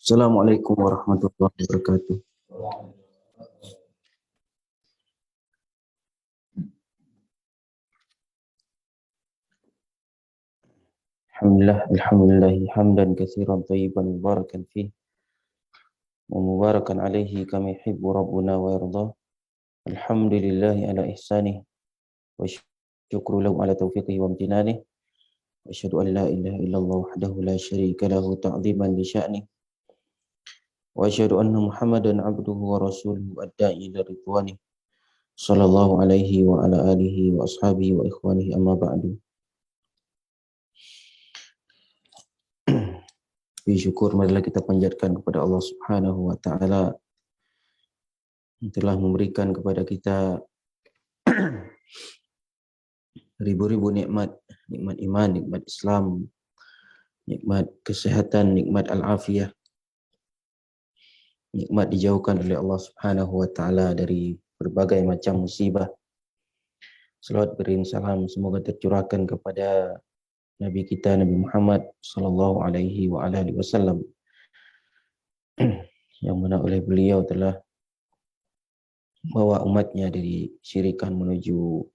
Assalamualaikum warahmatullahi wabarakatuh. Alhamdulillah hamdan katsiran thayyiban mubarakan fih wa mubarakan alaihi kama yuhibbu rabbuna wa yarda. Alhamdulillahi ala ihsanih wa syukru lahu ala taufiqihi wa amtinanih. Wa asyhadu an la ilaha illallah wahdahu la syarika lahu ta'dhiman li sya'nih. Wa asyhadu anna Muhammadan abduhu wa rasuluhu ad-da'i ila ridwanih. Sallallahu alaihi wa ala alihi wa ashabihi wa ikhwanihi amma ba'du. Syukur marilah kita panjatkan kepada Allah Subhanahu wa taala yang telah memberikan kepada kita ribu-ribu nikmat, nikmat iman, nikmat Islam, nikmat kesehatan, nikmat al-afiyah, nikmat dijauhkan oleh Allah Subhanahu wa taala dari berbagai macam musibah. Selawat beriring salam semoga tercurahkan kepada Nabi kita Nabi Muhammad sallallahu alaihi wa alihi wasallam yang mana oleh beliau telah bawa umatnya dari syirikan menuju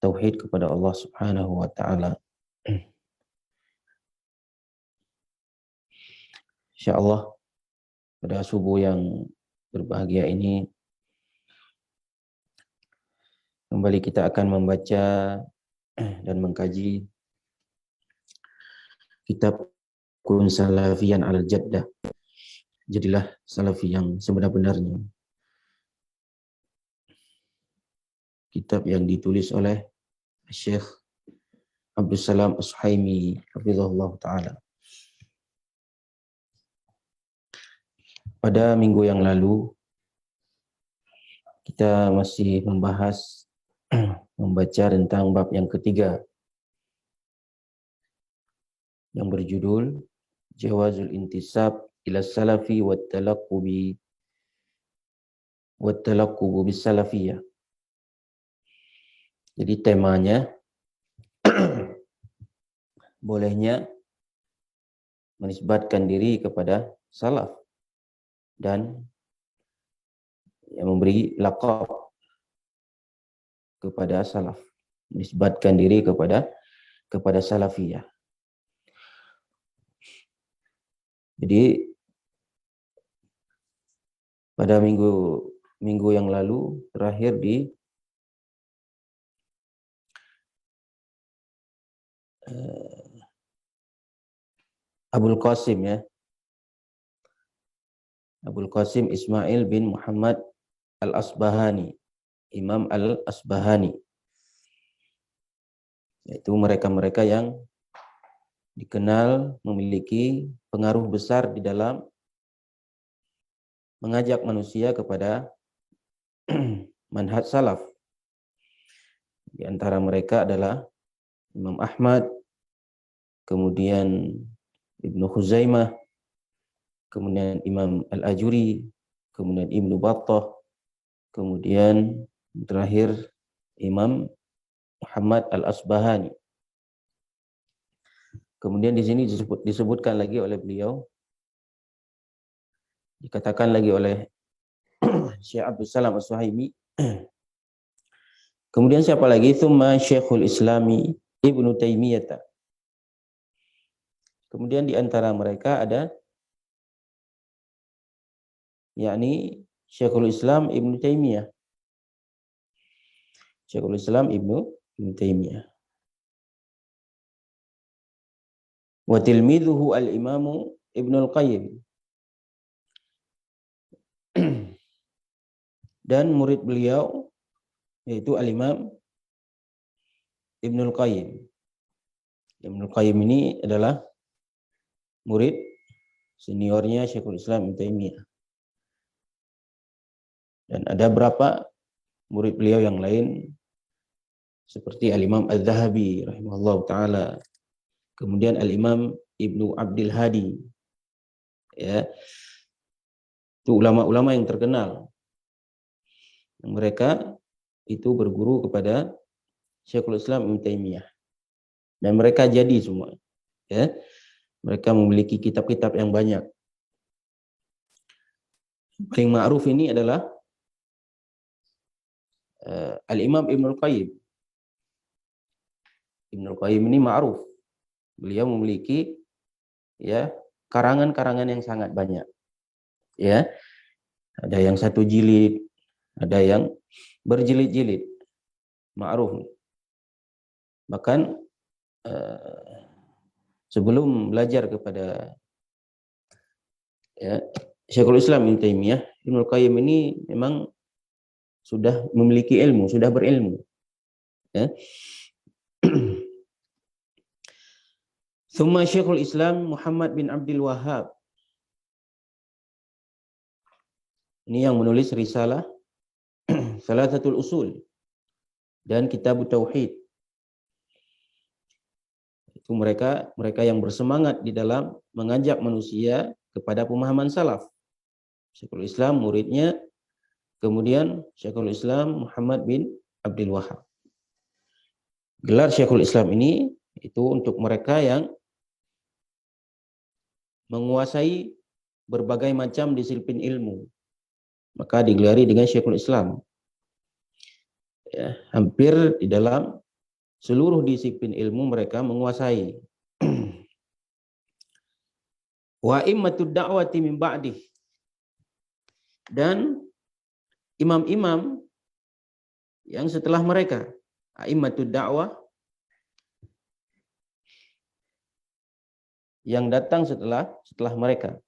tauhid kepada Allah Subhanahu wa taala. Insyaallah pada subuh yang berbahagia ini kembali kita akan membaca dan mengkaji kitab Kun Salafiyan al-Jaddah. Jadilah salafi yang sebenar-benarnya. Kitab yang ditulis oleh Syekh Abdul Salam As-Suhaimi hafizahullah ta'ala. Pada minggu yang lalu kita masih membahas membaca tentang bab yang ketiga yang berjudul Jawazul Intisab ila Salafi wa Talaqqubi bis Salafiyah. Jadi temanya bolehnya menisbatkan diri kepada salaf dan yang memberi laqab kepada salaf, menisbatkan diri kepada salafiyah. Jadi pada minggu yang lalu terakhir di Abul Qasim ya. Abul Qasim Ismail bin Muhammad Al-Asbahani, Imam Al-Asbahani. Yaitu mereka-mereka yang dikenal memiliki pengaruh besar di dalam mengajak manusia kepada manhaj salaf. Di antara mereka adalah Imam Ahmad, kemudian Ibnu Khuzaimah, kemudian Imam Al-Ajuri, kemudian Ibnu Battah, kemudian terakhir Imam Muhammad Al-Asbahani. Kemudian di sini disebutkan lagi oleh beliau, dikatakan lagi oleh Syekh Abdul Salam As-Suhaimi. Kemudian siapa lagi? Tsumma Syekhul Islami Ibnu Taimiyah. Kemudian di antara mereka ada yakni Syekhul Islam Ibnu Taimiyah. Syekhul Islam Ibnu Taimiyah. Wa tilmidhuhu al-Imam Ibnu Al-Qayyim. Dan murid beliau yaitu al-Imam Ibnu Al-Qayyim. Ibnu Al-Qayyim ini adalah murid seniornya Syekhul Islam Ibnu Taimiyah. Dan ada berapa murid beliau yang lain seperti al-Imam Al-Zahabi rahimahullah ta'ala. Kemudian al-Imam Ibnu Abdul Hadi. Ya. Itu ulama-ulama yang terkenal. Mereka itu berguru kepada Syekhul Islam Ibnu Taimiyah. Dan mereka jadi semua. Ya. Mereka memiliki kitab-kitab yang banyak. Paling ma'ruf ini adalah Al-Imam Ibnul Qayyim. Ibnul Qayyim ini ma'ruf. Beliau memiliki ya karangan-karangan yang sangat banyak. Ya, ada yang 1 jilid, ada yang berjilid-jilid. Ma'ruf. Bahkan sebelum belajar kepada ya, Syekhul Islam Ibnu Taimiyah, Ibnul Qayyim ini memang sudah memiliki ilmu, sudah berilmu. Ya. Thumma Syekhul Islam Muhammad bin Abdul Wahhab. Ini yang menulis risalah Thalathatul Usul dan Kitab Tauhid. Itu mereka yang bersemangat di dalam mengajak manusia kepada pemahaman salaf. Syekhul Islam muridnya, kemudian Syekhul Islam Muhammad bin Abdul Wahhab. Gelar Syekhul Islam ini itu untuk mereka yang menguasai berbagai macam disiplin ilmu. Maka digelari dengan Syekhul Islam. Ya, hampir di dalam seluruh disiplin ilmu mereka menguasai. Wa immatud da'wati min ba'dih. Dan imam-imam yang setelah mereka, a'immatud da'wah, yang datang setelah mereka.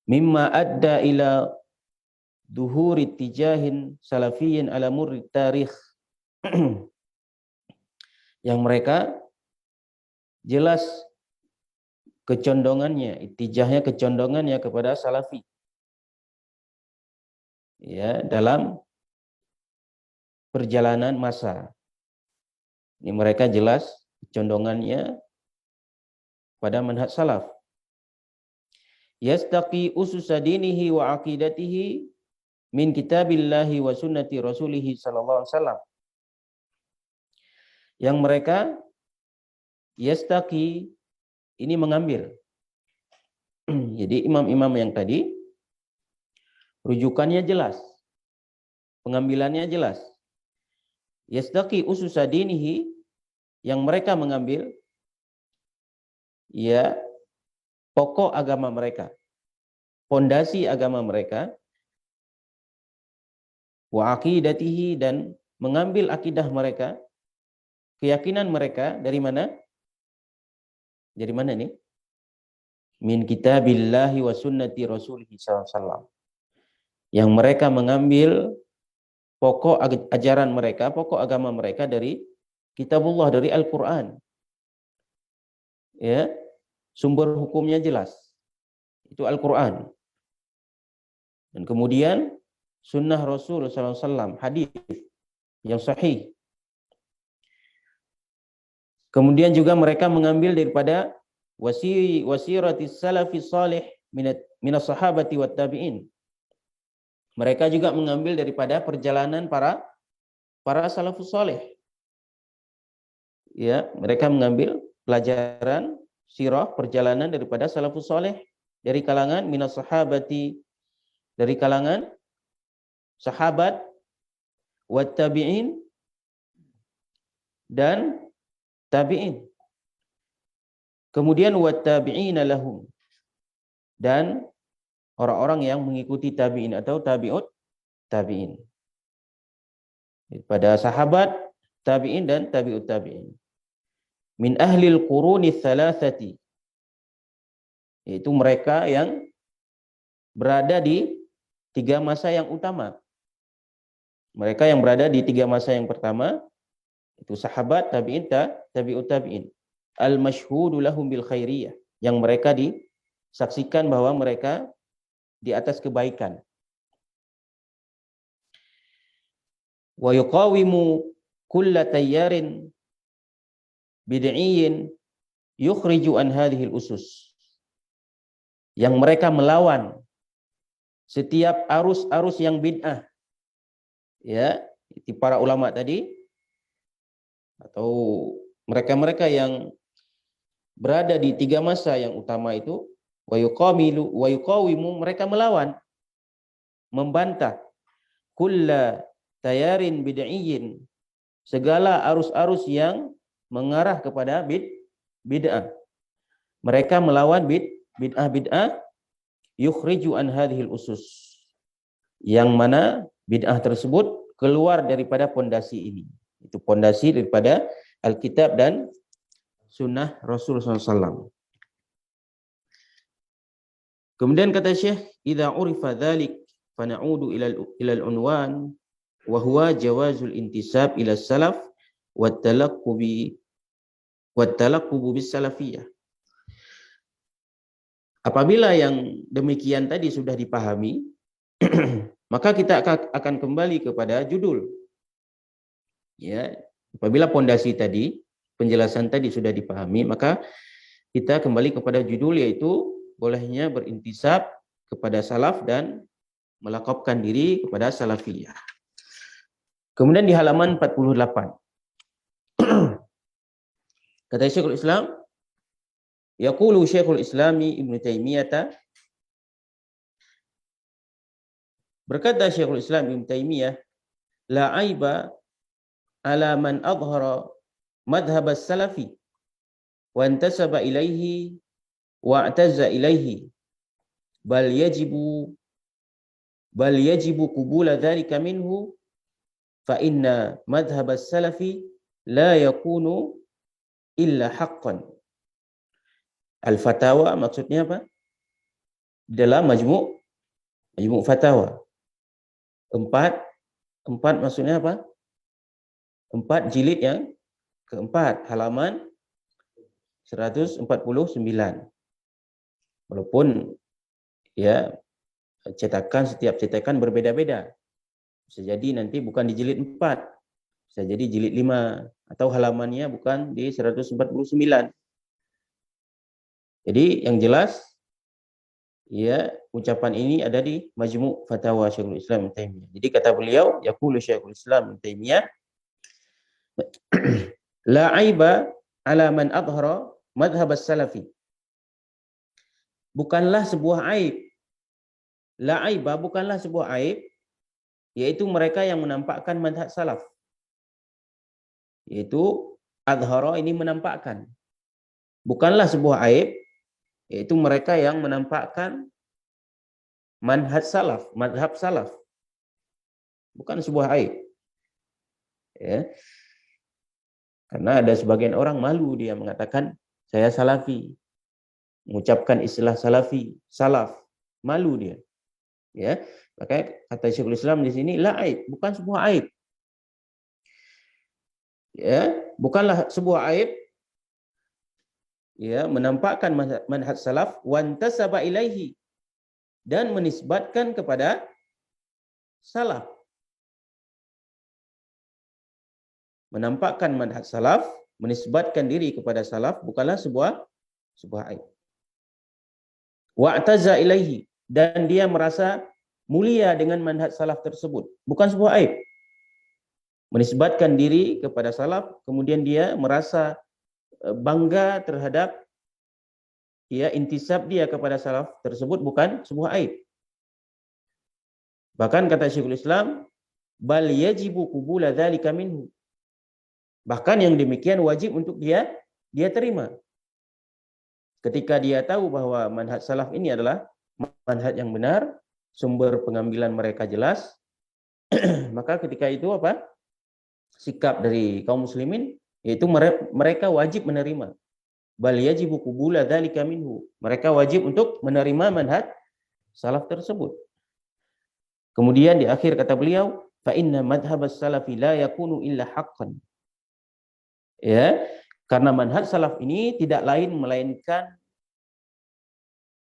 Mimma adda ila duhuri tijahin salafiyyin ala murri tarikh. Yang mereka jelas kecondongannya kepada salafi. Ya, dalam perjalanan masa. Ini mereka jelas kecondongannya pada manhaj salaf. Yastaqi ususa dinihi wa aqidatihi min kitabillahi wa sunnati rasulihi sallallahu alaihi wasallam. Yang mereka yastaqi ini mengambil. Jadi imam-imam yang tadi rujukannya jelas. Pengambilannya jelas. Yastaqi ususa dinihi, yang mereka mengambil ya pokok agama mereka, fondasi agama mereka, wa aqidatihi, dan mengambil akidah mereka, keyakinan mereka dari mana? Dari mana nih? Min kitabillahi wa sunnati rasulihi sallallahu alaihi wasallam. Yang mereka mengambil pokok ajaran mereka, pokok agama mereka dari kitabullah, dari Al-Qur'an. Ya, sumber hukumnya jelas. Itu Al-Qur'an. Dan kemudian sunnah Rasul sallallahu alaihi wasallam, hadis yang sahih. Kemudian juga mereka mengambil daripada wasiratis salafis salih minas sahabati wat tabi'in. Mereka juga mengambil daripada perjalanan para salafus salih. Ya, mereka mengambil pelajaran sirah, perjalanan daripada salafus salih dari kalangan minas sahabati, dari kalangan sahabat, wat tabi'in, dan tabi'in. Kemudian wat tabi'ina lahum, dan orang-orang yang mengikuti tabi'in atau tabi'ut tabi'in. Pada sahabat, tabi'in, dan tabi'ut tabi'in. Min ahlil quruni thalathati, yaitu mereka yang berada di 3 masa yang utama. Mereka yang berada di 3 masa yang pertama, itu sahabat, tabi'in, tabi'ut tabi'in. Al-masyhudu lahum bil khairiyah, yang mereka disaksikan bahwa mereka di atas kebaikan. Wa yuqawimu kulla tayyarin bid'iyyin yukhriju an hadhil usus, yang mereka melawan setiap arus-arus yang bid'ah. Ya, itu para ulama tadi atau mereka-mereka yang berada di 3 masa yang utama itu wa yuqawimu, mereka melawan, membantah kulla tayarin bid'iyyin, segala arus-arus yang mengarah kepada bid'ah. Mereka melawan bid'ah yukhriju an hadhil usus, yang mana bid'ah tersebut keluar daripada pondasi ini. Itu pondasi daripada Alkitab dan sunnah Rasulullah SAW. Kemudian kata Syekh, idza urifa dzalik fa na'udu ila al-unwan wa huwa jawazul intisab ila salaf wa talaqqubi bis salafiyah. Apabila yang demikian tadi sudah dipahami, maka kita akan kembali kepada judul. Ya, apabila pondasi tadi, penjelasan tadi sudah dipahami, maka kita kembali kepada judul, yaitu bolehnya berintisab kepada salaf dan melaqabkan diri kepada salafiyah. Kemudian di halaman 48. Kata Syekhul Islam, yaqulu Syekhul Islami Ibnu Taimiyah, berkata Syekhul Islam Ibnu Taimiyah, la aiba ala man adhara madhhab as-salafi wa intasaba ilaihi wa i'tazza ilaihi bal yajibu qubula dzalika minhu fa inna madhhab as-salafi la yakunu illa haqqan. Al-Fatawa maksudnya apa? Dalam majmu' fatawa. 4 maksudnya apa? 4 jilid yang keempat, halaman 149. Walaupun ya setiap cetakan berbeda-beda. Bisa jadi nanti bukan di jilid 4, bisa jadi jilid 5, atau halamannya bukan di 149. Jadi yang jelas ya, ucapan ini ada di Majmu' Fatawa Syekhul Islam Ibnu Taimiyah. Jadi kata beliau, yaqulu Syekhul Islam Ibnu Taimiyah, la aiba ala man adhara madhhab as-salafi. Bukanlah sebuah aib. La aiba bukanlah sebuah aib, yaitu mereka yang menampakkan madhab salaf. Yaitu adhara ini menampakkan. Bukanlah sebuah aib, yaitu mereka yang menampakkan manhaj salaf, madhab salaf. Bukan sebuah aib. Ya. Karena ada sebagian orang malu, dia mengatakan saya salafi, mengucapkan istilah salafi, salaf, malu dia. Ya, makanya kata Syekhul Islam di sini, la aib, bukan sebuah aib. Ya, bukanlah sebuah aib ya menampakkan manhaj salaf, wantasaba ilaihi, dan menisbatkan kepada salaf. Menampakkan manhaj salaf, menisbatkan diri kepada salaf bukanlah sebuah aib. Wa'taza ilaihi, dan dia merasa mulia dengan manhaj salaf tersebut, bukan sebuah aib. Menisbatkan diri kepada salaf, kemudian dia merasa bangga terhadap ya intisab dia kepada salaf tersebut, bukan sebuah aib. Bahkan kata Syekhul Islam, bal yajibu qubula dzalika minhu. Bahkan yang demikian wajib untuk dia terima. Ketika dia tahu bahwa manhaj salaf ini adalah manhaj yang benar, sumber pengambilan mereka jelas, maka ketika itu apa? Sikap dari kaum muslimin, yaitu mereka wajib menerima. Bal yajibu qubula dzalika minhu. Mereka wajib untuk menerima manhaj salaf tersebut. Kemudian di akhir kata beliau, fa inna madhhabas salafi la yakunu illa haqqan. Ya, karena manhaj salaf ini tidak lain melainkan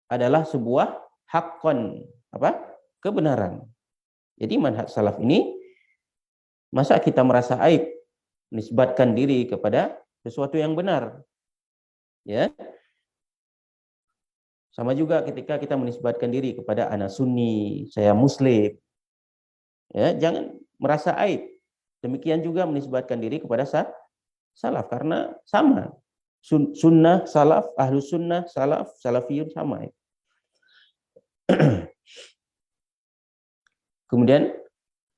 adalah sebuah haqqan, apa? Kebenaran. Jadi manhaj salaf ini, masa kita merasa aib menisbatkan diri kepada sesuatu yang benar? Ya. Sama juga ketika kita menisbatkan diri kepada anak sunni, saya muslim. Ya, jangan merasa aib. Demikian juga menisbatkan diri kepada salaf, karena sama. Sunnah, salaf, ahlus sunnah, salaf, salafiyun sama. Kemudian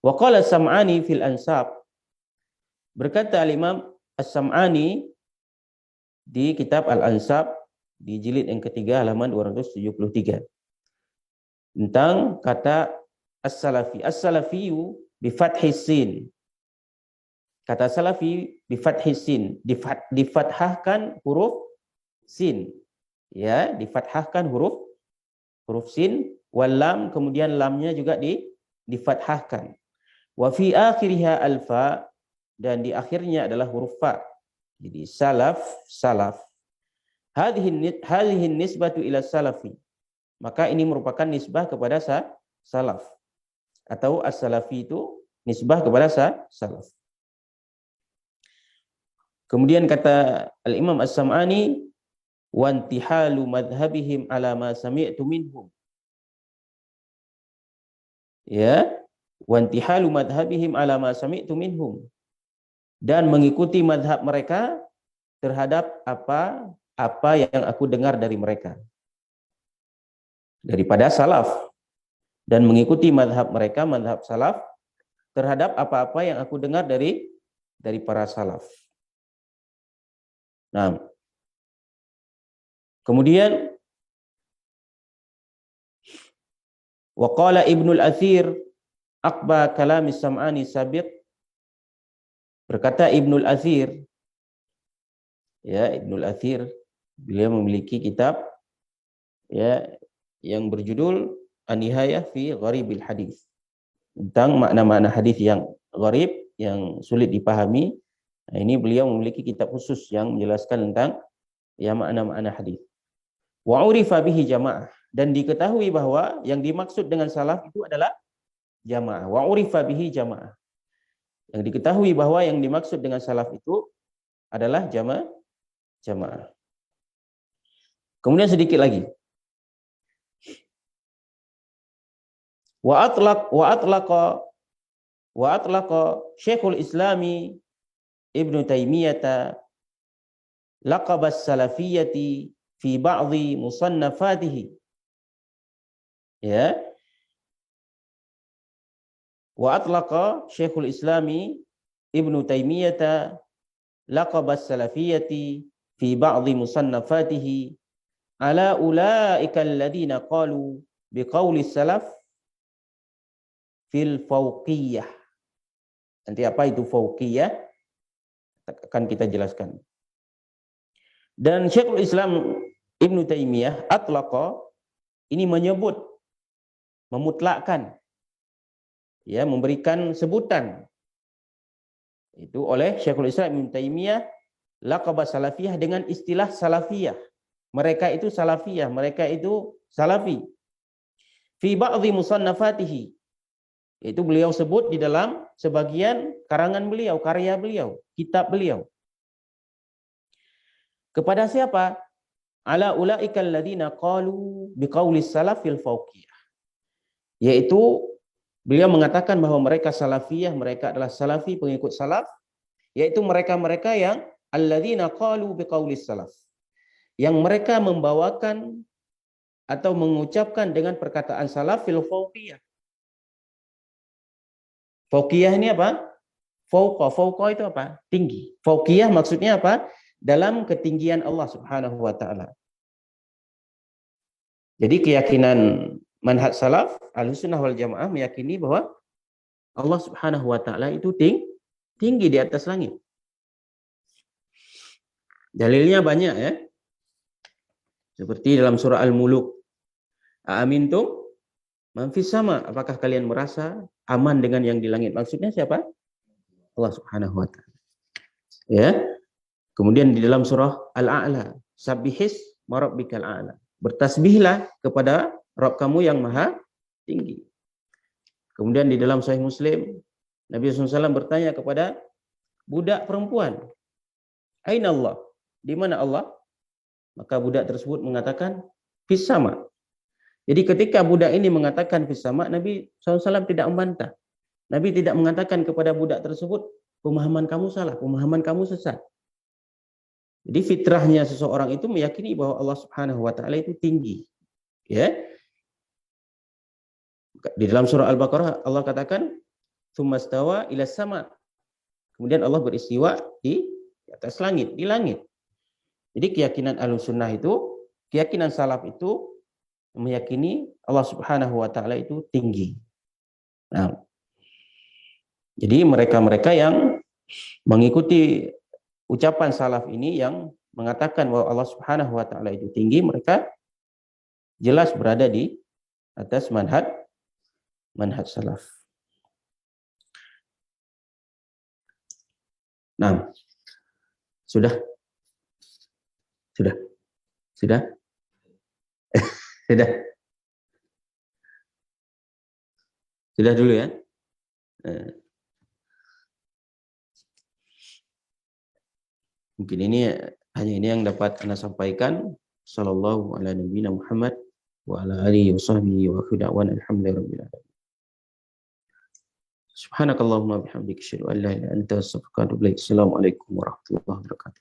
waqala Sam'ani fil Ansab, berkata Al-Imam As-Sam'ani di kitab Al-Ansab di jilid yang ketiga halaman 273 tentang kata as-salafi. As-salafiyu bi fathis sin. Kata salafi bi fathis sin, difathahkan huruf sin. Ya, difathahkan huruf sin, wal lam, kemudian lamnya juga difathahkan. Wa fi akhiriha alfa, dan di akhirnya adalah huruf fa. Jadi salaf. Hadhihi nisbatu ila salafi. Maka ini merupakan nisbah kepada salaf. Atau as-salafi itu nisbah kepada salaf. Kemudian kata Al-Imam As-Sam'ani, wantihalu madhabihim ala ma sami'tu minhum. Ya, wantihalu madhabihim ala ma sami'tu minhum. Dan mengikuti madhab mereka terhadap apa yang aku dengar dari mereka. Daripada salaf. Dan mengikuti madhab mereka, madhab salaf, terhadap apa-apa yang aku dengar dari para salaf. Nah, kemudian waqala Ibnul Athir aqba kalamis Sam'ani sabiq, berkata Ibnul Athir, ya, Ibnul Athir, beliau memiliki kitab ya yang berjudul An-Nihayah fi Gharibil Hadis, tentang makna-makna hadis yang gharib, yang sulit dipahami. Nah, ini beliau memiliki kitab khusus yang menjelaskan tentang ya makna-makna hadis. Wa urifa bihi jamaah, dan diketahui bahwa yang dimaksud dengan salaf itu adalah jamaah. Wa urifa bihi jamaah, yang diketahui bahwa yang dimaksud dengan salaf itu adalah jamaah. Kemudian sedikit lagi. Wa atlaqa Syekhul Islami Ibnu Taimiyah laqab as-salafiyyati fi ba'dhi musannafatihi. Ya. Wa atlaqa Syekhul Islami Ibnu Taimiyah laqab as-salafiyyati fi ba'dhi musannafatihi ala ulaika alladhina qalu biqauli salaf fil fauqiyah. Nanti apa itu fauqiyah akan kita jelaskan. Dan Syekhul Islam Ibnu Taimiyah atlaqa, ini menyebut, memutlakkan, ya, memberikan sebutan itu oleh Syekhul Islam Ibnu Taimiyah laqab salafiyah, dengan istilah salafiyah. Mereka itu salafiyah, mereka itu salafi. Fi ba'dhi musannafatihi, itu beliau sebut di dalam sebagian karangan beliau, karya beliau, kitab beliau. Kepada siapa? Ala ulaika alladziina qalu biqauli salaf fil fauqiyah. Yaitu beliau mengatakan bahwa mereka salafiyah, mereka adalah salafi, pengikut salaf, yaitu mereka-mereka yang alladziina qalu biqauli salaf, yang mereka membawakan atau mengucapkan dengan perkataan salaf fil fauqiyah. Fauqiyah ini apa? Fauqa itu apa? Tinggi. Fauqiyah maksudnya apa? Dalam ketinggian Allah Subhanahu wa taala. Jadi keyakinan manhaj salaf Ahlussunnah wal Jamaah meyakini bahwa Allah Subhanahu wa taala itu tinggi di atas langit. Dalilnya banyak, ya. Seperti dalam surah Al-Muluk. Aamintum man fis sama, apakah kalian merasa aman dengan yang di langit? Maksudnya siapa? Allah Subhanahu wa taala. Ya. Kemudian di dalam surah Al-A'la, sabbihis marabbikal a'la. Bertasbihlah kepada Rabb kamu yang maha tinggi. Kemudian di dalam Sahih Muslim, Nabi SAW bertanya kepada budak perempuan, Aina Allah? Di mana Allah? Maka budak tersebut mengatakan fis sama. Jadi ketika budak ini mengatakan fis sama, Nabi SAW tidak membantah. Nabi tidak mengatakan kepada budak tersebut, pemahaman kamu salah, pemahaman kamu sesat. Jadi fitrahnya seseorang itu meyakini bahwa Allah Subhanahu wa taala itu tinggi. Ya. Di dalam surah Al-Baqarah Allah katakan tsumastawa ila sama. Kemudian Allah beristiwa di atas langit, di langit. Jadi keyakinan Ahlussunnah itu, keyakinan salaf itu meyakini Allah Subhanahu wa taala itu tinggi. Nah, jadi mereka-mereka yang mengikuti ucapan salaf ini yang mengatakan bahwa Allah Subhanahu wa taala itu tinggi, mereka jelas berada di atas manhaj salaf. Nah, sudah sudah dulu ya. Mungkin ini hanya ini yang dapat Anda sampaikan. Sallallahu ala nabiyina Muhammad wa ala alihi wa sahbihi wa khuda'wan alhamdulillahirabbil alamin. Subhanakallahumma bihamdika asyhadu an la ilaha illa anta astaghfiruka wa atubu ilaik. Assalamualaikum warahmatullahi wabarakatuh.